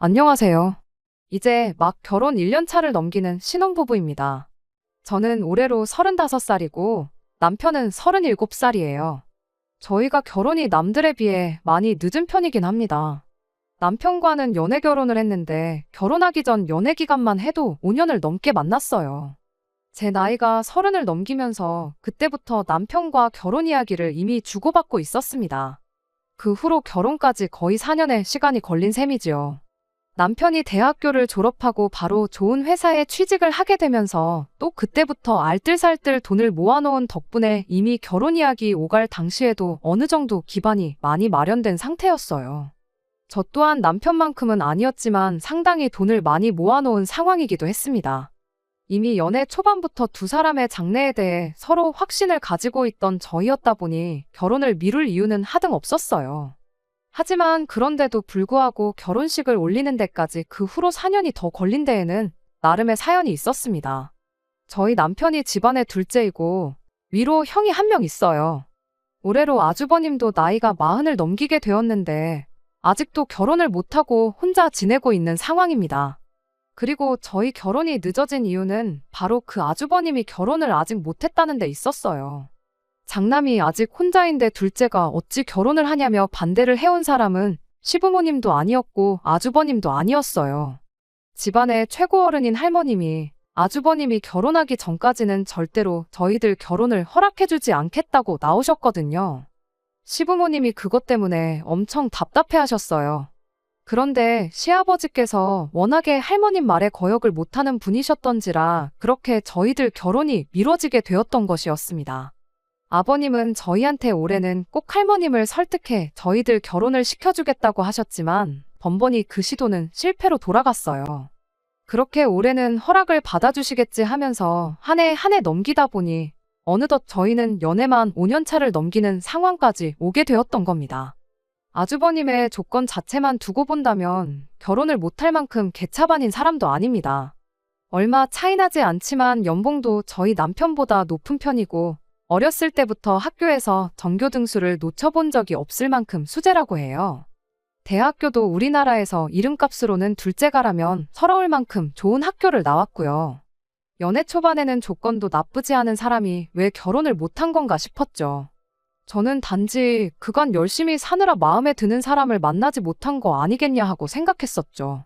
안녕하세요. 이제 막 결혼 1년 차를 넘기는 신혼부부입니다. 저는 올해로 35살이고 남편은 37살이에요. 저희가 결혼이 남들에 비해 많이 늦은 편이긴 합니다. 남편과는 연애 결혼을 했는데 결혼하기 전 연애 기간만 해도 5년을 넘게 만났어요. 제 나이가 30을 넘기면서 그때부터 남편과 결혼 이야기를 이미 주고받고 있었습니다. 그 후로 결혼까지 거의 4년의 시간이 걸린 셈이지요. 남편이 대학교를 졸업하고 바로 좋은 회사에 취직을 하게 되면서 또 그때부터 알뜰살뜰 돈을 모아놓은 덕분에 이미 결혼 이야기 오갈 당시에도 어느 정도 기반이 많이 마련된 상태였어요. 저 또한 남편만큼은 아니었지만 상당히 돈을 많이 모아놓은 상황이기도 했습니다. 이미 연애 초반부터 두 사람의 장래에 대해 서로 확신을 가지고 있던 저희였다 보니 결혼을 미룰 이유는 하등 없었어요. 하지만 그런데도 불구하고 결혼식을 올리는 데까지 그 후로 4년이 더 걸린 데에는 나름의 사연이 있었습니다. 저희 남편이 집안의 둘째이고 위로 형이 한 명 있어요. 올해로 아주버님도 나이가 40을 넘기게 되었는데 아직도 결혼을 못하고 혼자 지내고 있는 상황입니다. 그리고 저희 결혼이 늦어진 이유는 바로 그 아주버님이 결혼을 아직 못했다는 데 있었어요. 장남이 아직 혼자인데 둘째가 어찌 결혼을 하냐며 반대를 해온 사람은 시부모님도 아니었고 아주버님도 아니었어요. 집안의 최고 어른인 할머님이 아주버님이 결혼하기 전까지는 절대로 저희들 결혼을 허락해주지 않겠다고 나오셨거든요. 시부모님이 그것 때문에 엄청 답답해하셨어요. 그런데 시아버지께서 워낙에 할머님 말에 거역을 못하는 분이셨던지라 그렇게 저희들 결혼이 미뤄지게 되었던 것이었습니다. 아버님은 저희한테 올해는 꼭 할머님을 설득해 저희들 결혼을 시켜주겠다고 하셨지만 번번이 그 시도는 실패로 돌아갔어요. 그렇게 올해는 허락을 받아주시겠지 하면서 한 해 한 해 넘기다 보니 어느덧 저희는 연애만 5년 차를 넘기는 상황까지 오게 되었던 겁니다. 아주버님의 조건 자체만 두고 본다면 결혼을 못할 만큼 개차반인 사람도 아닙니다. 얼마 차이 나지 않지만 연봉도 저희 남편보다 높은 편이고 어렸을 때부터 학교에서 전교 등수를 놓쳐본 적이 없을 만큼 수재라고 해요. 대학교도 우리나라에서 이름값으로는 둘째가라면 서러울 만큼 좋은 학교를 나왔고요. 연애 초반에는 조건도 나쁘지 않은 사람이 왜 결혼을 못한 건가 싶었죠. 저는 단지 그간 열심히 사느라 마음에 드는 사람을 만나지 못한 거 아니겠냐 하고 생각했었죠.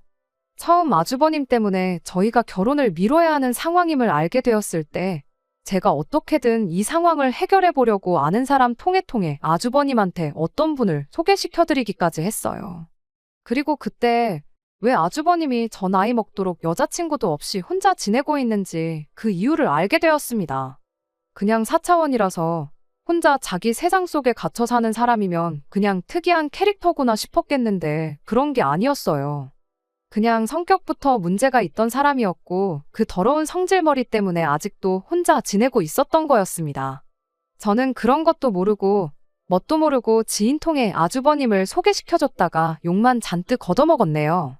처음 아주버님 때문에 저희가 결혼을 미뤄야 하는 상황임을 알게 되었을 때 제가 어떻게든 이 상황을 해결해 보려고 아는 사람 통해 아주버님한테 어떤 분을 소개시켜드리기까지 했어요. 그리고 그때 왜 아주버님이 저 나이 먹도록 여자친구도 없이 혼자 지내고 있는지 그 이유를 알게 되었습니다. 그냥 4차원이라서 혼자 자기 세상 속에 갇혀 사는 사람이면 그냥 특이한 캐릭터구나 싶었겠는데 그런 게 아니었어요. 그냥 성격부터 문제가 있던 사람이었고 그 더러운 성질머리 때문에 아직도 혼자 지내고 있었던 거였습니다. 저는 그런 것도 모르고 뭣도 모르고 지인 통해 아주버님을 소개시켜줬다가 욕만 잔뜩 얻어먹었네요.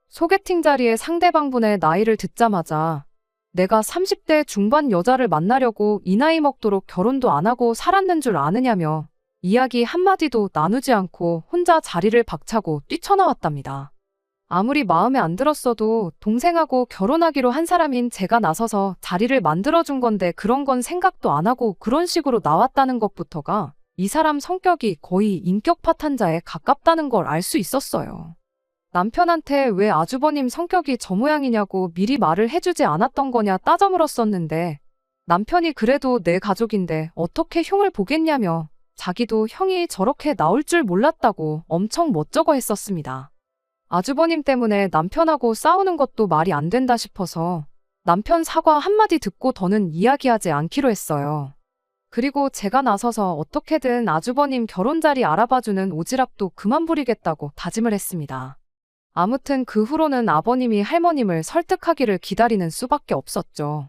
소개팅 자리에 상대방분의 나이를 듣자마자 내가 30대 중반 여자를 만나려고 이 나이 먹도록 결혼도 안 하고 살았는 줄 아느냐며 이야기 한마디도 나누지 않고 혼자 자리를 박차고 뛰쳐나왔답니다. 아무리 마음에 안 들었어도 동생하고 결혼하기로 한 사람인 제가 나서서 자리를 만들어준 건데 그런 건 생각도 안 하고 그런 식으로 나왔다는 것부터가 이 사람 성격이 거의 인격 파탄자에 가깝다는 걸 알 수 있었어요. 남편한테 왜 아주버님 성격이 저 모양이냐고 미리 말을 해주지 않았던 거냐 따져 물었었는데 남편이 그래도 내 가족인데 어떻게 흉을 보겠냐며 자기도 형이 저렇게 나올 줄 몰랐다고 엄청 멋쩍어 했었습니다. 아주버님 때문에 남편하고 싸우는 것도 말이 안 된다 싶어서 남편 사과 한마디 듣고 더는 이야기하지 않기로 했어요. 그리고 제가 나서서 어떻게든 아주버님 결혼 자리 알아봐주는 오지랖도 그만 부리겠다고 다짐을 했습니다. 아무튼 그 후로는 아버님이 할머님을 설득하기를 기다리는 수밖에 없었죠.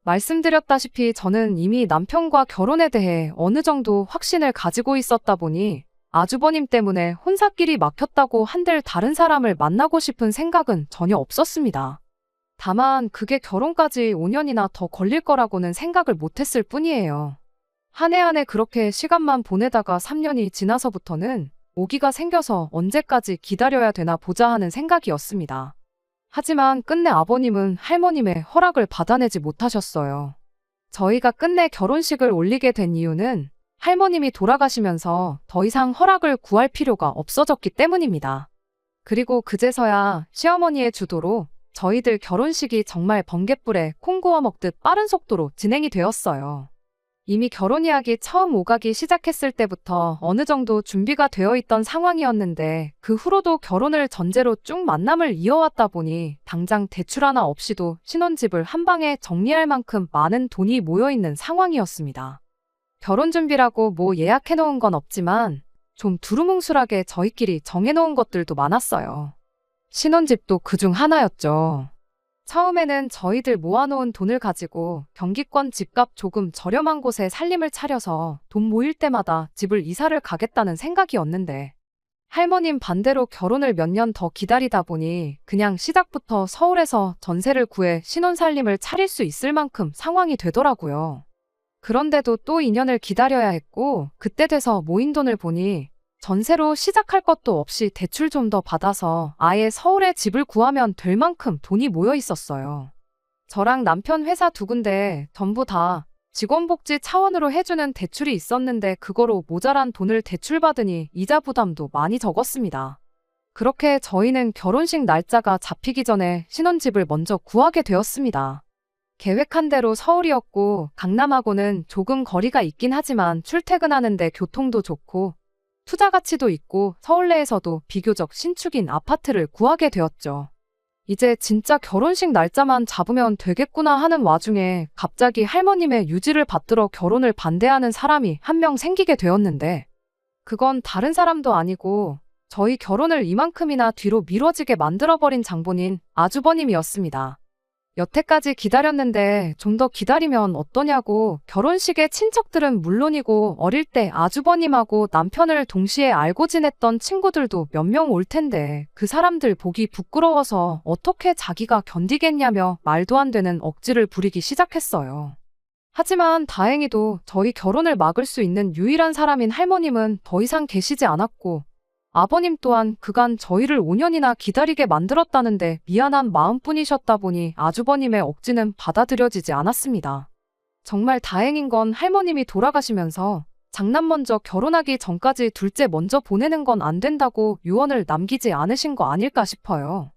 말씀드렸다시피 저는 이미 남편과 결혼에 대해 어느 정도 확신을 가지고 있었다 보니 아주버님 때문에 혼사길이 막혔다고 한들 다른 사람을 만나고 싶은 생각은 전혀 없었습니다. 다만 그게 결혼까지 5년이나 더 걸릴 거라고는 생각을 못했을 뿐이에요. 한 해 한 해 그렇게 시간만 보내다가 3년이 지나서부터는 오기가 생겨서 언제까지 기다려야 되나 보자 하는 생각이었습니다. 하지만 끝내 아버님은 할머님의 허락을 받아내지 못하셨어요. 저희가 끝내 결혼식을 올리게 된 이유는 할머님이 돌아가시면서 더 이상 허락을 구할 필요가 없어졌기 때문입니다. 그리고 그제서야 시어머니의 주도로 저희들 결혼식이 정말 번갯불에 콩 구워 먹듯 빠른 속도로 진행이 되었어요. 이미 결혼 이야기 처음 오가기 시작했을 때부터 어느 정도 준비가 되어 있던 상황이었는데 그 후로도 결혼을 전제로 쭉 만남을 이어왔다 보니 당장 대출 하나 없이도 신혼집을 한 방에 정리할 만큼 많은 돈이 모여있는 상황이었습니다. 결혼 준비라고 뭐 예약해 놓은 건 없지만 좀 두루뭉술하게 저희끼리 정해놓은 것들도 많았어요. 신혼집도 그중 하나였죠. 처음에는 저희들 모아놓은 돈을 가지고 경기권 집값 조금 저렴한 곳에 살림을 차려서 돈 모일 때마다 집을 이사를 가겠다는 생각이었는데 할머님 반대로 결혼을 몇 년 더 기다리다 보니 그냥 시작부터 서울에서 전세를 구해 신혼살림을 차릴 수 있을 만큼 상황이 되더라고요. 그런데도 또 2년을 기다려야 했고 그때 돼서 모인 돈을 보니 전세로 시작할 것도 없이 대출 좀 더 받아서 아예 서울에 집을 구하면 될 만큼 돈이 모여 있었어요. 저랑 남편 회사 두 군데 전부 다 직원복지 차원으로 해주는 대출이 있었는데 그거로 모자란 돈을 대출받으니 이자 부담도 많이 적었습니다. 그렇게 저희는 결혼식 날짜가 잡히기 전에 신혼집을 먼저 구하게 되었습니다. 계획한 대로 서울이었고 강남하고는 조금 거리가 있긴 하지만 출퇴근하는데 교통도 좋고 투자 가치도 있고 서울 내에서도 비교적 신축인 아파트를 구하게 되었죠. 이제 진짜 결혼식 날짜만 잡으면 되겠구나 하는 와중에 갑자기 할머님의 유지를 받들어 결혼을 반대하는 사람이 한 명 생기게 되었는데 그건 다른 사람도 아니고 저희 결혼을 이만큼이나 뒤로 미뤄지게 만들어버린 장본인 아주버님이었습니다. 여태까지 기다렸는데 좀 더 기다리면 어떠냐고 결혼식에 친척들은 물론이고 어릴 때 아주버님하고 남편을 동시에 알고 지냈던 친구들도 몇 명 올 텐데 그 사람들 보기 부끄러워서 어떻게 자기가 견디겠냐며 말도 안 되는 억지를 부리기 시작했어요. 하지만 다행히도 저희 결혼을 막을 수 있는 유일한 사람인 할머님은 더 이상 계시지 않았고 아버님 또한 그간 저희를 5년이나 기다리게 만들었다는데 미안한 마음뿐이셨다 보니 아주버님의 억지는 받아들여지지 않았습니다. 정말 다행인 건 할머님이 돌아가시면서 장남 먼저 결혼하기 전까지 둘째 먼저 보내는 건 안 된다고 유언을 남기지 않으신 거 아닐까 싶어요.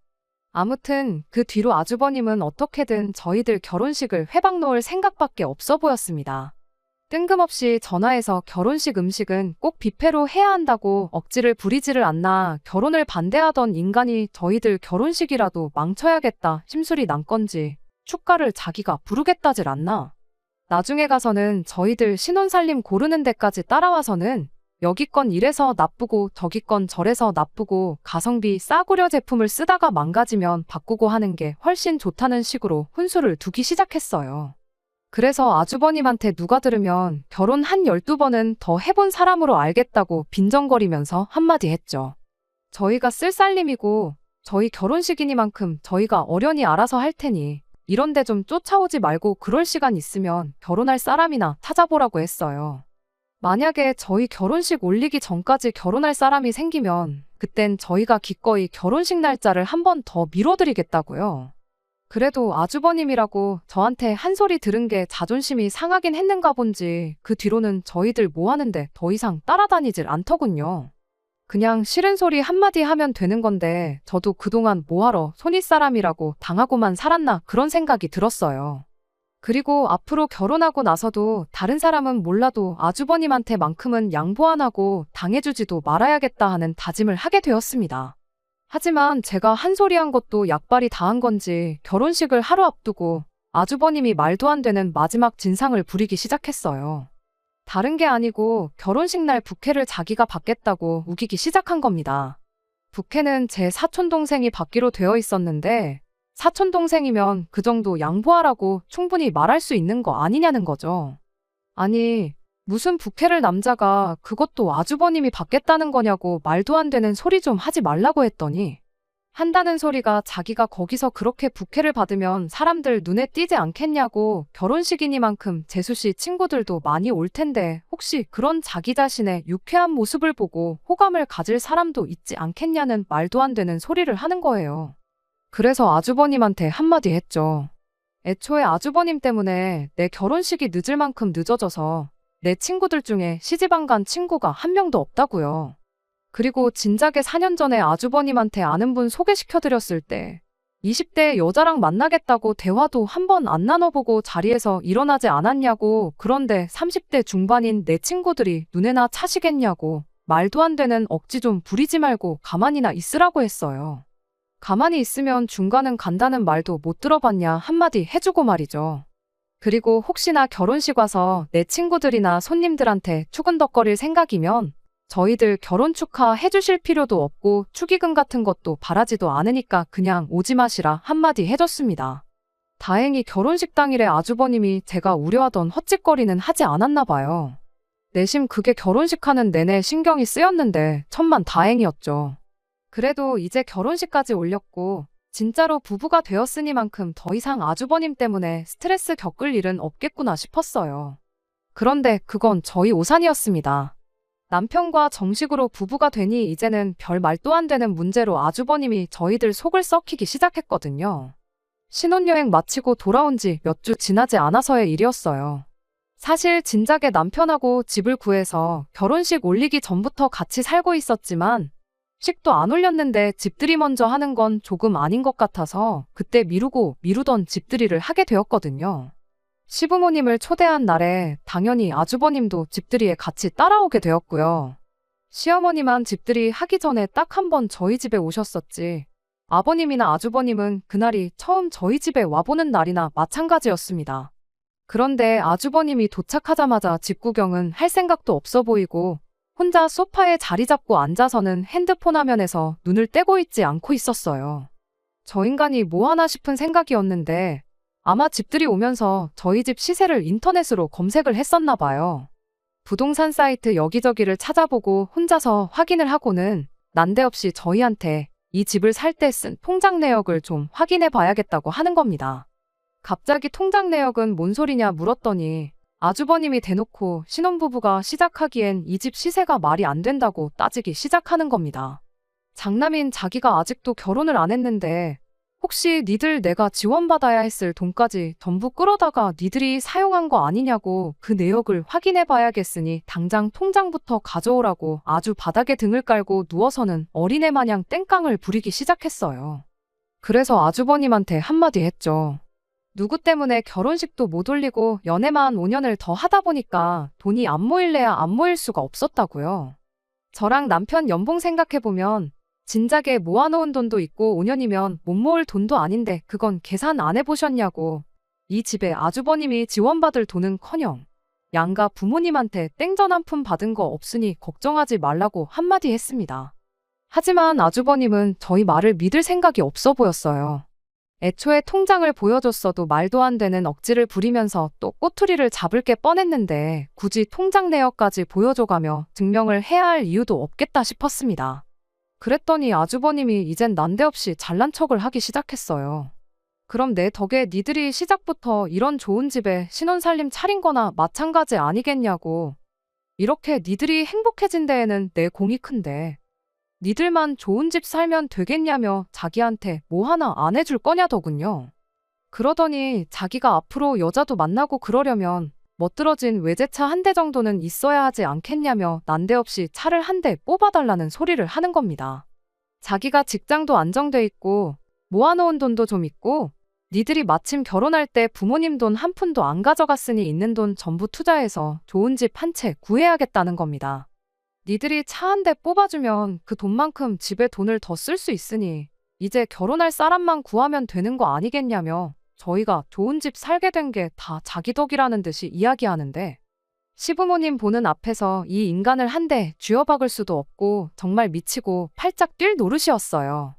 아무튼 그 뒤로 아주버님은 어떻게든 저희들 결혼식을 회박 놓을 생각밖에 없어 보였습니다. 뜬금없이 전화해서 결혼식 음식은 꼭 뷔페로 해야 한다고 억지를 부리지를 않나 결혼을 반대하던 인간이 저희들 결혼식이라도 망쳐야겠다 심술이 난 건지 축가를 자기가 부르겠다질 않나. 나중에 가서는 저희들 신혼살림 고르는 데까지 따라와서는 여기 건 이래서 나쁘고 저기 건 저래서 나쁘고 가성비 싸구려 제품을 쓰다가 망가지면 바꾸고 하는 게 훨씬 좋다는 식으로 훈수를 두기 시작했어요. 그래서 아주버님한테 누가 들으면 결혼 한 12번은 더 해본 사람으로 알겠다고 빈정거리면서 한마디 했죠. 저희가 쓸 살림이고 저희 결혼식이니만큼 저희가 어련히 알아서 할 테니 이런데 좀 쫓아오지 말고 그럴 시간 있으면 결혼할 사람이나 찾아보라고 했어요. 만약에 저희 결혼식 올리기 전까지 결혼할 사람이 생기면 그땐 저희가 기꺼이 결혼식 날짜를 한 번 더 미뤄드리겠다고요. 그래도 아주버님이라고 저한테 한 소리 들은 게 자존심이 상하긴 했는가 본지 그 뒤로는 저희들 뭐 하는데 더 이상 따라다니질 않더군요. 그냥 싫은 소리 한마디 하면 되는 건데 저도 그동안 뭐하러 손윗사람이라고 당하고만 살았나 그런 생각이 들었어요. 그리고 앞으로 결혼하고 나서도 다른 사람은 몰라도 아주버님한테만큼은 양보 안 하고 당해주지도 말아야겠다 하는 다짐을 하게 되었습니다. 하지만 제가 한 소리 한 것도 약발이 다 한 건지 결혼식을 하루 앞두고 아주버님이 말도 안 되는 마지막 진상을 부리기 시작했어요. 다른 게 아니고 결혼식 날 부케를 자기가 받겠다고 우기기 시작한 겁니다. 부케는 제 사촌동생이 받기로 되어 있었는데 사촌동생이면 그 정도 양보하라고 충분히 말할 수 있는 거 아니냐는 거죠. 아니 무슨 부케를 남자가 그것도 아주버님이 받겠다는 거냐고 말도 안 되는 소리 좀 하지 말라고 했더니 한다는 소리가 자기가 거기서 그렇게 부케를 받으면 사람들 눈에 띄지 않겠냐고, 결혼식이니만큼 재수씨 친구들도 많이 올 텐데 혹시 그런 자기 자신의 유쾌한 모습을 보고 호감을 가질 사람도 있지 않겠냐는 말도 안 되는 소리를 하는 거예요. 그래서 아주버님한테 한마디 했죠. 애초에 아주버님 때문에 내 결혼식이 늦을 만큼 늦어져서 내 친구들 중에 시집 안 간 친구가 한 명도 없다고요. 그리고 진작에 4년 전에 아주버님한테 아는 분 소개시켜드렸을 때 20대 여자랑 만나겠다고 대화도 한 번 안 나눠보고 자리에서 일어나지 않았냐고, 그런데 30대 중반인 내 친구들이 눈에나 차시겠냐고, 말도 안 되는 억지 좀 부리지 말고 가만히나 있으라고 했어요. 가만히 있으면 중간은 간다는 말도 못 들어봤냐 한마디 해주고 말이죠. 그리고 혹시나 결혼식 와서 내 친구들이나 손님들한테 추근덕거릴 생각이면 저희들 결혼 축하해 주실 필요도 없고 축의금 같은 것도 바라지도 않으니까 그냥 오지 마시라 한마디 해줬습니다. 다행히 결혼식 당일에 아주버님이 제가 우려하던 헛짓거리는 하지 않았나 봐요. 내심 그게 결혼식 하는 내내 신경이 쓰였는데 천만 다행이었죠. 그래도 이제 결혼식까지 올렸고 진짜로 부부가 되었으니만큼 더 이상 아주버님 때문에 스트레스 겪을 일은 없겠구나 싶었어요. 그런데 그건 저희 오산이었습니다. 남편과 정식으로 부부가 되니 이제는 별 말도 안 되는 문제로 아주버님이 저희들 속을 썩히기 시작했거든요. 신혼여행 마치고 돌아온 지 몇 주 지나지 않아서의 일이었어요. 사실 진작에 남편하고 집을 구해서 결혼식 올리기 전부터 같이 살고 있었지만 식도 안 올렸는데 집들이 먼저 하는 건 조금 아닌 것 같아서 그때 미루고 미루던 집들이를 하게 되었거든요. 시부모님을 초대한 날에 당연히 아주버님도 집들이에 같이 따라오게 되었고요. 시어머니만 집들이 하기 전에 딱 한 번 저희 집에 오셨었지. 아버님이나 아주버님은 그날이 처음 저희 집에 와보는 날이나 마찬가지였습니다. 그런데 아주버님이 도착하자마자 집 구경은 할 생각도 없어 보이고 혼자 소파에 자리 잡고 앉아서는 핸드폰 화면에서 눈을 떼고 있지 않고 있었어요. 저 인간이 뭐 하나 싶은 생각이었는데 아마 집들이 오면서 저희 집 시세를 인터넷으로 검색을 했었나 봐요. 부동산 사이트 여기저기를 찾아보고 혼자서 확인을 하고는 난데없이 저희한테 이 집을 살 때 쓴 통장 내역을 좀 확인해 봐야겠다고 하는 겁니다. 갑자기 통장 내역은 뭔 소리냐 물었더니 아주버님이 대놓고 신혼부부가 시작하기엔 이 집 시세가 말이 안 된다고 따지기 시작하는 겁니다. 장남인 자기가 아직도 결혼을 안 했는데 혹시 니들 내가 지원받아야 했을 돈까지 전부 끌어다가 니들이 사용한 거 아니냐고, 그 내역을 확인해 봐야겠으니 당장 통장부터 가져오라고 아주 바닥에 등을 깔고 누워서는 어린애 마냥 땡깡을 부리기 시작했어요. 그래서 아주버님한테 한마디 했죠. 누구 때문에 결혼식도 못 올리고 연애만 5년을 더 하다 보니까 돈이 안 모일래야 안 모일 수가 없었다고요. 저랑 남편 연봉 생각해보면 진작에 모아놓은 돈도 있고 5년이면 못 모을 돈도 아닌데 그건 계산 안 해보셨냐고. 이 집에 아주버님이 지원받을 돈은커녕 양가 부모님한테 땡전 한 푼 받은 거 없으니 걱정하지 말라고 한마디 했습니다. 하지만 아주버님은 저희 말을 믿을 생각이 없어 보였어요. 애초에 통장을 보여줬어도 말도 안 되는 억지를 부리면서 또 꼬투리를 잡을 게 뻔했는데 굳이 통장 내역까지 보여줘가며 증명을 해야 할 이유도 없겠다 싶었습니다. 그랬더니 아주버님이 이젠 난데없이 잘난 척을 하기 시작했어요. 그럼 내 덕에 니들이 시작부터 이런 좋은 집에 신혼살림 차린 거나 마찬가지 아니겠냐고. 이렇게 니들이 행복해진 데에는 내 공이 큰데 니들만 좋은 집 살면 되겠냐며 자기한테 뭐 하나 안 해줄 거냐더군요. 그러더니 자기가 앞으로 여자도 만나고 그러려면 멋들어진 외제차 한 대 정도는 있어야 하지 않겠냐며 난데없이 차를 한 대 뽑아달라는 소리를 하는 겁니다. 자기가 직장도 안정돼 있고 모아놓은 돈도 좀 있고 니들이 마침 결혼할 때 부모님 돈 한 푼도 안 가져갔으니 있는 돈 전부 투자해서 좋은 집 한 채 구해야겠다는 겁니다. 니들이 차 한 대 뽑아주면 그 돈만큼 집에 돈을 더 쓸 수 있으니 이제 결혼할 사람만 구하면 되는 거 아니겠냐며 저희가 좋은 집 살게 된 게 다 자기 덕이라는 듯이 이야기하는데 시부모님 보는 앞에서 이 인간을 한 대 쥐어박을 수도 없고 정말 미치고 팔짝 뛸 노릇이었어요.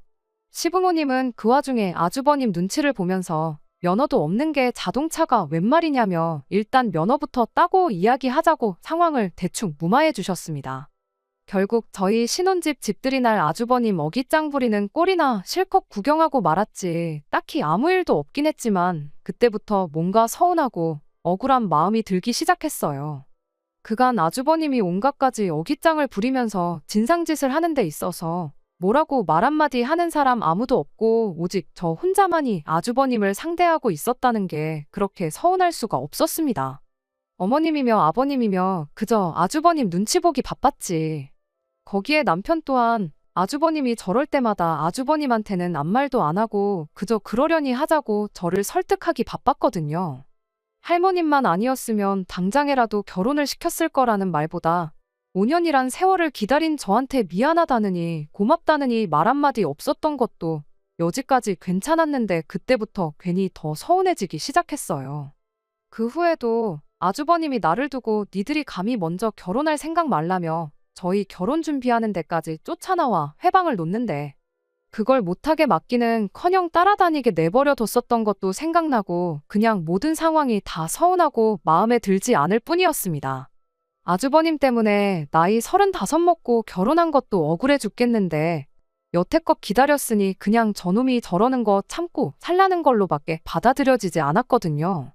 시부모님은 그 와중에 아주버님 눈치를 보면서 면허도 없는 게 자동차가 웬 말이냐며 일단 면허부터 따고 이야기하자고 상황을 대충 무마해 주셨습니다. 결국 저희 신혼집 집들이 날 아주버님 어깃장 부리는 꼴이나 실컷 구경하고 말았지 딱히 아무 일도 없긴 했지만 그때부터 뭔가 서운하고 억울한 마음이 들기 시작했어요. 그간 아주버님이 온갖 가지 어깃장을 부리면서 진상짓을 하는 데 있어서 뭐라고 말 한마디 하는 사람 아무도 없고 오직 저 혼자만이 아주버님을 상대하고 있었다는 게 그렇게 서운할 수가 없었습니다. 어머님이며 아버님이며 그저 아주버님 눈치 보기 바빴지. 거기에 남편 또한 아주버님이 저럴 때마다 아주버님한테는 아무 말도 안 하고 그저 그러려니 하자고 저를 설득하기 바빴거든요. 할머님만 아니었으면 당장에라도 결혼을 시켰을 거라는 말보다 5년이란 세월을 기다린 저한테 미안하다느니 고맙다느니 말 한마디 없었던 것도 여지까지 괜찮았는데 그때부터 괜히 더 서운해지기 시작했어요. 그 후에도 아주버님이 나를 두고 니들이 감히 먼저 결혼할 생각 말라며 저희 결혼 준비하는 데까지 쫓아나와 회방을 놓는데 그걸 못하게 막기는커녕 따라다니게 내버려 뒀었던 것도 생각나고 그냥 모든 상황이 다 서운하고 마음에 들지 않을 뿐이었습니다. 아주버님 때문에 나이 35 먹고 결혼한 것도 억울해 죽겠는데 여태껏 기다렸으니 그냥 저놈이 저러는 거 참고 살라는 걸로밖에 받아들여지지 않았거든요.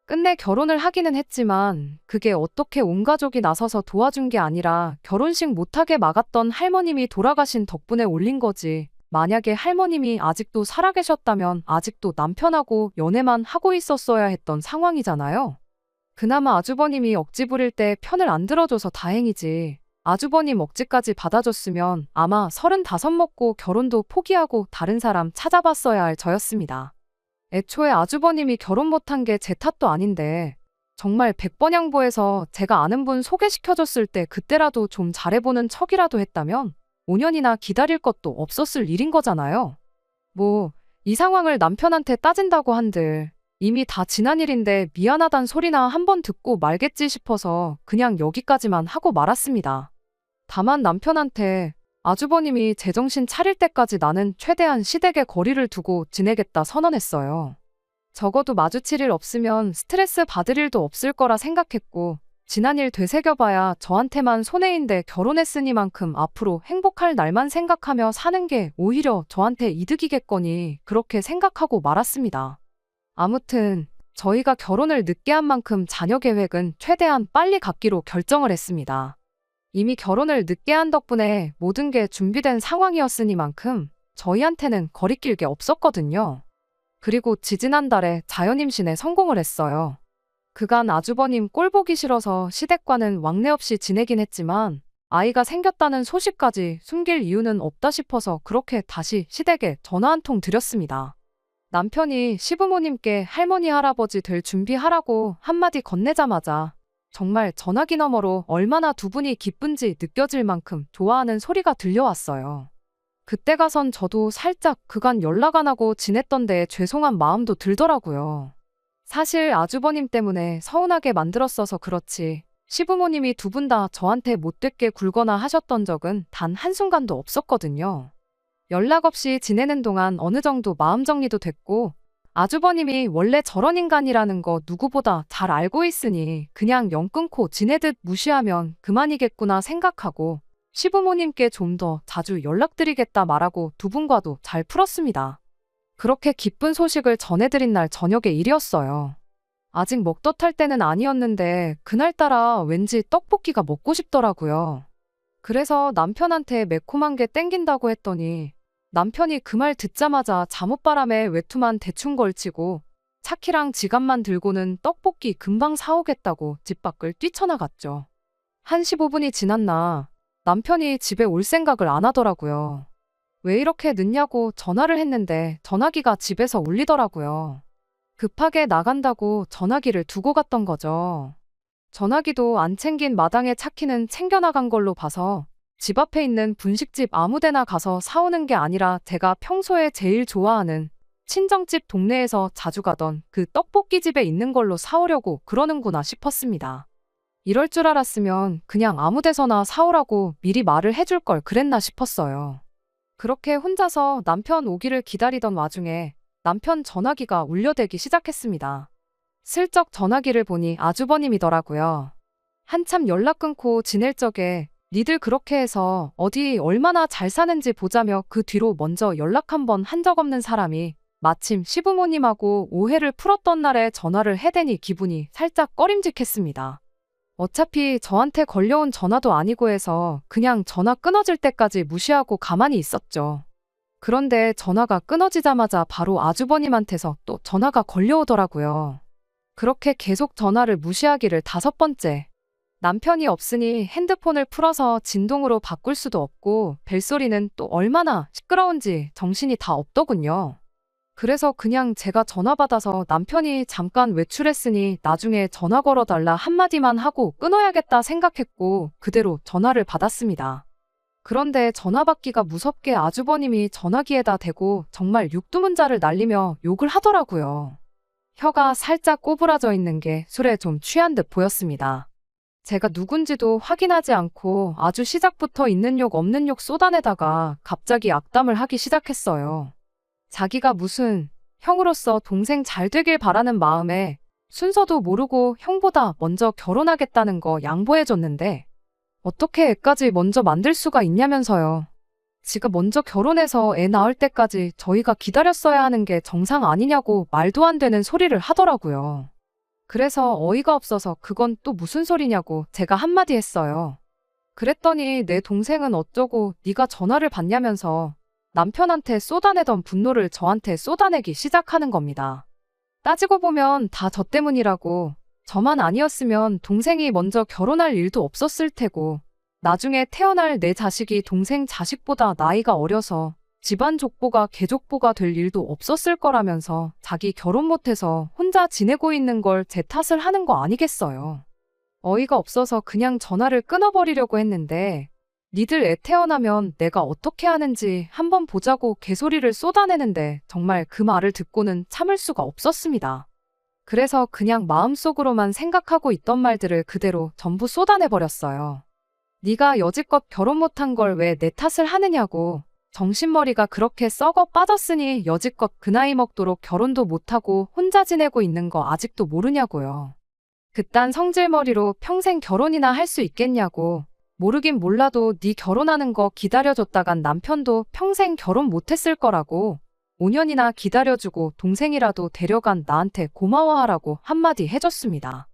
끝내 결혼을 하기는 했지만 그게 어떻게 온 가족이 나서서 도와준 게 아니라 결혼식 못하게 막았던 할머님이 돌아가신 덕분에 올린 거지. 만약에 할머님이 아직도 살아계셨다면 아직도 남편하고 연애만 하고 있었어야 했던 상황이잖아요. 그나마 아주버님이 억지 부릴 때 편을 안 들어줘서 다행이지. 아주버님 억지까지 받아줬으면 아마 35 먹고 결혼도 포기하고 다른 사람 찾아봤어야 할 저였습니다. 애초에 아주버님이 결혼 못한 게 제 탓도 아닌데 정말 100번 양보해서 제가 아는 분 소개시켜줬을 때 그때라도 좀 잘해보는 척이라도 했다면 5년이나 기다릴 것도 없었을 일인 거잖아요. 뭐 이 상황을 남편한테 따진다고 한들 이미 다 지난 일인데 미안하단 소리나 한번 듣고 말겠지 싶어서 그냥 여기까지만 하고 말았습니다. 다만 남편한테 아주버님이 제정신 차릴 때까지 나는 최대한 시댁에 거리를 두고 지내겠다 선언했어요. 적어도 마주칠 일 없으면 스트레스 받을 일도 없을 거라 생각했고 지난 일 되새겨봐야 저한테만 손해인데 결혼했으니만큼 앞으로 행복할 날만 생각하며 사는 게 오히려 저한테 이득이겠거니 그렇게 생각하고 말았습니다. 아무튼 저희가 결혼을 늦게 한 만큼 자녀 계획은 최대한 빨리 갖기로 결정을 했습니다. 이미 결혼을 늦게 한 덕분에 모든 게 준비된 상황이었으니만큼 저희한테는 거리낄 게 없었거든요. 그리고 지지난달에 자연임신에 성공을 했어요. 그간 아주버님 꼴 보기 싫어서 시댁과는 왕래 없이 지내긴 했지만 아이가 생겼다는 소식까지 숨길 이유는 없다 싶어서 그렇게 다시 시댁에 전화 한 통 드렸습니다. 남편이 시부모님께 할머니 할아버지 될 준비하라고 한마디 건네자마자 정말 전화기 너머로 얼마나 두 분이 기쁜지 느껴질 만큼 좋아하는 소리가 들려왔어요. 그때 가선 저도 살짝 그간 연락 안 하고 지냈던 데에 죄송한 마음도 들더라고요. 사실 아주버님 때문에 서운하게 만들었어서 그렇지 시부모님이 두 분 다 저한테 못되게 굴거나 하셨던 적은 단 한순간도 없었거든요. 연락 없이 지내는 동안 어느 정도 마음 정리도 됐고 아주버님이 원래 저런 인간이라는 거 누구보다 잘 알고 있으니 그냥 영 끊고 지내듯 무시하면 그만이겠구나 생각하고 시부모님께 좀 더 자주 연락드리겠다 말하고 두 분과도 잘 풀었습니다. 그렇게 기쁜 소식을 전해드린 날 저녁의 일이었어요. 아직 먹덧할 때는 아니었는데 그날따라 왠지 떡볶이가 먹고 싶더라고요. 그래서 남편한테 매콤한 게 땡긴다고 했더니 남편이 그 말 듣자마자 잠옷바람에 외투만 대충 걸치고 차키랑 지갑만 들고는 떡볶이 금방 사오겠다고 집 밖을 뛰쳐나갔죠. 한 15분이 지났나 남편이 집에 올 생각을 안 하더라고요. 왜 이렇게 늦냐고 전화를 했는데 전화기가 집에서 울리더라고요. 급하게 나간다고 전화기를 두고 갔던 거죠. 전화기도 안 챙긴 마당에 차키는 챙겨나간 걸로 봐서 집 앞에 있는 분식집 아무데나 가서 사오는 게 아니라 제가 평소에 제일 좋아하는 친정집 동네에서 자주 가던 그 떡볶이집에 있는 걸로 사오려고 그러는구나 싶었습니다. 이럴 줄 알았으면 그냥 아무 데서나 사오라고 미리 말을 해줄 걸 그랬나 싶었어요. 그렇게 혼자서 남편 오기를 기다리던 와중에 남편 전화기가 울려대기 시작했습니다. 슬쩍 전화기를 보니 아주버님이더라고요. 한참 연락 끊고 지낼 적에 니들 그렇게 해서 어디 얼마나 잘 사는지 보자며 그 뒤로 먼저 연락 한 번 한 적 없는 사람이 마침 시부모님하고 오해를 풀었던 날에 전화를 해대니 기분이 살짝 꺼림직했습니다. 어차피 저한테 걸려온 전화도 아니고 해서 그냥 전화 끊어질 때까지 무시하고 가만히 있었죠. 그런데 전화가 끊어지자마자 바로 아주버님한테서 또 전화가 걸려오더라고요. 그렇게 계속 전화를 무시하기를 5번째. 남편이 없으니 핸드폰을 풀어서 진동으로 바꿀 수도 없고 벨소리는 또 얼마나 시끄러운지 정신이 다 없더군요. 그래서 그냥 제가 전화 받아서 남편이 잠깐 외출했으니 나중에 전화 걸어달라 한마디만 하고 끊어야겠다 생각했고 그대로 전화를 받았습니다. 그런데 전화 받기가 무섭게 아주버님이 전화기에다 대고 정말 육두문자를 날리며 욕을 하더라고요. 혀가 살짝 꼬부라져 있는 게 술에 좀 취한 듯 보였습니다. 제가 누군지도 확인하지 않고 아주 시작부터 있는 욕 없는 욕 쏟아내다가 갑자기 악담을 하기 시작했어요. 자기가 무슨 형으로서 동생 잘 되길 바라는 마음에 순서도 모르고 형보다 먼저 결혼하겠다는 거 양보해줬는데 어떻게 애까지 먼저 만들 수가 있냐면서요. 지가 먼저 결혼해서 애 낳을 때까지 저희가 기다렸어야 하는 게 정상 아니냐고 말도 안 되는 소리를 하더라고요. 그래서 어이가 없어서 그건 또 무슨 소리냐고 제가 한마디 했어요. 그랬더니 내 동생은 어쩌고 네가 전화를 받냐면서 남편한테 쏟아내던 분노를 저한테 쏟아내기 시작하는 겁니다. 따지고 보면 다 저 때문이라고. 저만 아니었으면 동생이 먼저 결혼할 일도 없었을 테고 나중에 태어날 내 자식이 동생 자식보다 나이가 어려서 집안 족보가 개족보가 될 일도 없었을 거라면서 자기 결혼 못해서 혼자 지내고 있는 걸 제 탓을 하는 거 아니겠어요. 어이가 없어서 그냥 전화를 끊어버리려고 했는데 니들 애 태어나면 내가 어떻게 하는지 한번 보자고 개소리를 쏟아내는데 정말 그 말을 듣고는 참을 수가 없었습니다. 그래서 그냥 마음속으로만 생각하고 있던 말들을 그대로 전부 쏟아내버렸어요. 네가 여지껏 결혼 못한 걸 왜 내 탓을 하느냐고. 정신머리가 그렇게 썩어 빠졌으니 여지껏 그 나이 먹도록 결혼도 못하고 혼자 지내고 있는 거 아직도 모르냐고요. 그딴 성질머리로 평생 결혼이나 할 수 있겠냐고. 모르긴 몰라도 네 결혼하는 거 기다려줬다간 남편도 평생 결혼 못했을 거라고. 5년이나 기다려주고 동생이라도 데려간 나한테 고마워하라고 한마디 해줬습니다.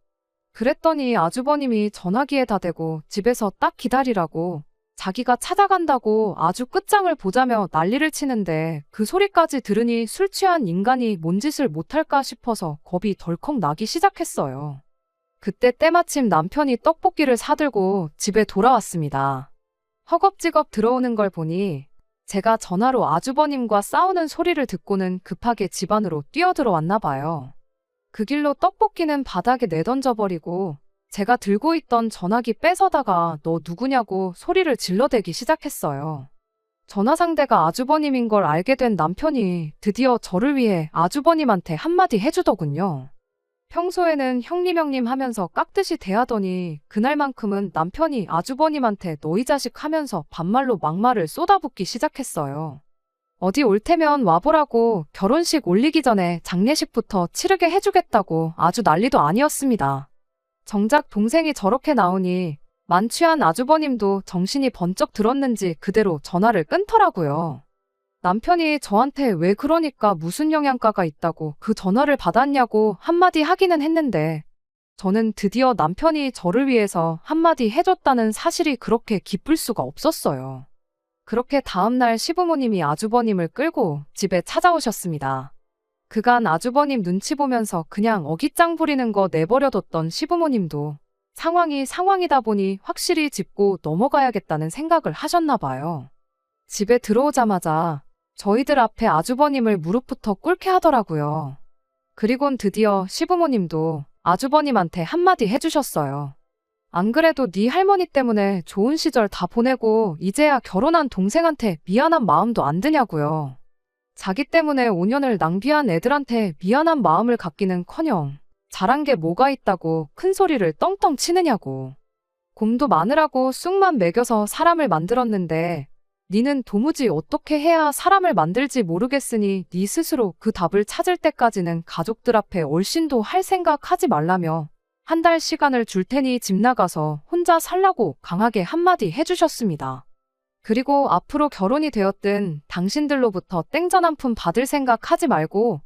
그랬더니 아주버님이 전화기에다 대고 집에서 딱 기다리라고 자기가 찾아간다고 아주 끝장을 보자며 난리를 치는데 그 소리까지 들으니 술 취한 인간이 뭔 짓을 못할까 싶어서 겁이 덜컥 나기 시작했어요. 그때 때마침 남편이 떡볶이를 사들고 집에 돌아왔습니다. 허겁지겁 들어오는 걸 보니 제가 전화로 아주버님과 싸우는 소리를 듣고는 급하게 집 안으로 뛰어들어왔나 봐요. 그 길로 떡볶이는 바닥에 내던져버리고 제가 들고 있던 전화기 뺏어다가 너 누구냐고 소리를 질러대기 시작했어요. 전화 상대가 아주버님인 걸 알게 된 남편이 드디어 저를 위해 아주버님한테 한마디 해주더군요. 평소에는 형님 하면서 깍듯이 대하더니 그날만큼은 남편이 아주버님한테 너희 자식 하면서 반말로 막말을 쏟아붓기 시작했어요. 어디 올 테면 와보라고 결혼식 올리기 전에 장례식부터 치르게 해주겠다고 아주 난리도 아니었습니다. 정작 동생이 저렇게 나오니 만취한 아주버님도 정신이 번쩍 들었는지 그대로 전화를 끊더라고요. 남편이 저한테 왜 그러니까 무슨 영양가가 있다고 그 전화를 받았냐고 한마디 하기는 했는데 저는 드디어 남편이 저를 위해서 한마디 해줬다는 사실이 그렇게 기쁠 수가 없었어요. 그렇게 다음날 시부모님이 아주버님을 끌고 집에 찾아오셨습니다. 그간 아주버님 눈치 보면서 그냥 어깃장 부리는 거 내버려뒀던 시부모님도 상황이 상황이다 보니 확실히 짚고 넘어가야겠다는 생각을 하셨나 봐요. 집에 들어오자마자 저희들 앞에 아주버님을 무릎부터 꿇게 하더라고요. 그리곤 드디어 시부모님도 아주버님한테 한마디 해주셨어요. 안 그래도 네 할머니 때문에 좋은 시절 다 보내고 이제야 결혼한 동생한테 미안한 마음도 안 드냐고요. 자기 때문에 5년을 낭비한 애들한테 미안한 마음을 갖기는커녕 잘한 게 뭐가 있다고 큰 소리를 떵떵 치느냐고. 곰도 마늘하고 쑥만 먹여서 사람을 만들었는데 니는 도무지 어떻게 해야 사람을 만들지 모르겠으니 니 스스로 그 답을 찾을 때까지는 가족들 앞에 얼씬도 할 생각 하지 말라며 한 달 시간을 줄 테니 집 나가서 혼자 살라고 강하게 한마디 해주셨습니다. 그리고 앞으로 결혼이 되었든 당신들로부터 땡전 한 푼 받을 생각 하지 말고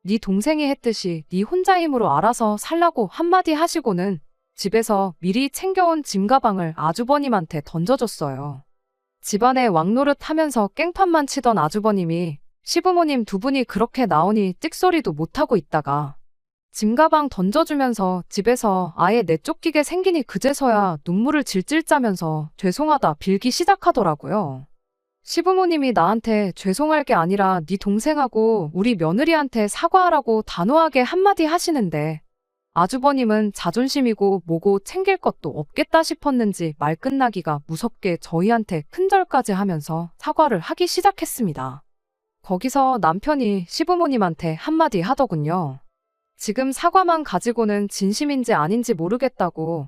네 동생이 했듯이 네 혼자 힘으로 알아서 살라고 한마디 하시고는 집에서 미리 챙겨온 짐가방을 아주버님한테 던져줬어요. 집안에 왕노릇 하면서 깽판만 치던 아주버님이 시부모님 두 분이 그렇게 나오니 찍소리도 못하고 있다가 짐가방 던져주면서 집에서 아예 내쫓기게 생기니 그제서야 눈물을 질질 짜면서 죄송하다 빌기 시작하더라고요. 시부모님이 나한테 죄송할 게 아니라 네 동생하고 우리 며느리한테 사과하라고 단호하게 한마디 하시는데 아주버님은 자존심이고 뭐고 챙길 것도 없겠다 싶었는지 말 끝나기가 무섭게 저희한테 큰절까지 하면서 사과를 하기 시작했습니다. 거기서 남편이 시부모님한테 한마디 하더군요. 지금 사과만 가지고는 진심인지 아닌지 모르겠다고.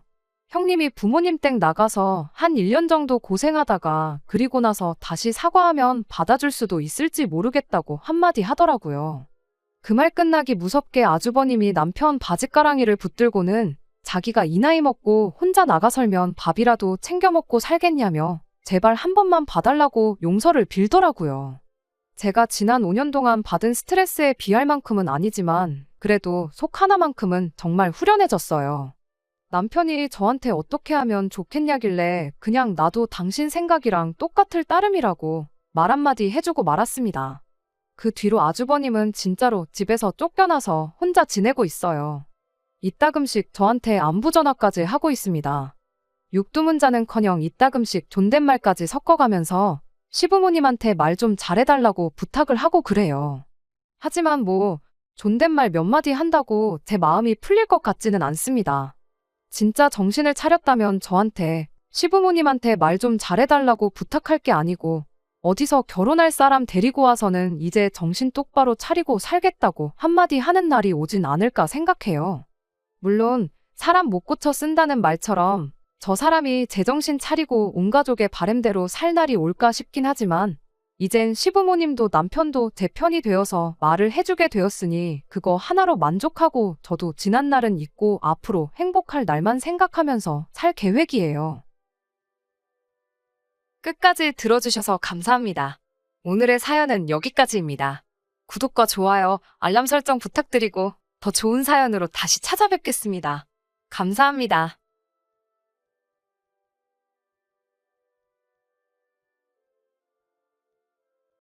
형님이 부모님 댁 나가서 한 1년 정도 고생하다가 그리고 나서 다시 사과하면 받아줄 수도 있을지 모르겠다고 한마디 하더라고요. 그 말 끝나기 무섭게 아주버님이 남편 바짓가랑이를 붙들고는 자기가 이 나이 먹고 혼자 나가 살면 밥이라도 챙겨 먹고 살겠냐며 제발 한 번만 봐달라고 용서를 빌더라고요. 제가 지난 5년 동안 받은 스트레스에 비할 만큼은 아니지만 그래도 속 하나만큼은 정말 후련해졌어요. 남편이 저한테 어떻게 하면 좋겠냐길래 그냥 나도 당신 생각이랑 똑같을 따름이라고 말 한마디 해주고 말았습니다. 그 뒤로 아주버님은 진짜로 집에서 쫓겨나서 혼자 지내고 있어요. 이따금씩 저한테 안부 전화까지 하고 있습니다. 육두문자는커녕 이따금씩 존댓말까지 섞어가면서 시부모님한테 말 좀 잘해달라고 부탁을 하고 그래요. 하지만 뭐 존댓말 몇 마디 한다고 제 마음이 풀릴 것 같지는 않습니다. 진짜 정신을 차렸다면 저한테 시부모님한테 말 좀 잘해달라고 부탁할 게 아니고 어디서 결혼할 사람 데리고 와서는 이제 정신 똑바로 차리고 살겠다고 한마디 하는 날이 오진 않을까 생각해요. 물론 사람 못 고쳐 쓴다는 말처럼 저 사람이 제정신 차리고 온 가족의 바램대로 살 날이 올까 싶긴 하지만 이젠 시부모님도 남편도 제 편이 되어서 말을 해주게 되었으니 그거 하나로 만족하고 저도 지난 날은 잊고 앞으로 행복할 날만 생각하면서 살 계획이에요. 끝까지 들어주셔서 감사합니다. 오늘의 사연은 여기까지입니다. 구독과 좋아요, 알람 설정 부탁드리고 더 좋은 사연으로 다시 찾아뵙겠습니다. 감사합니다.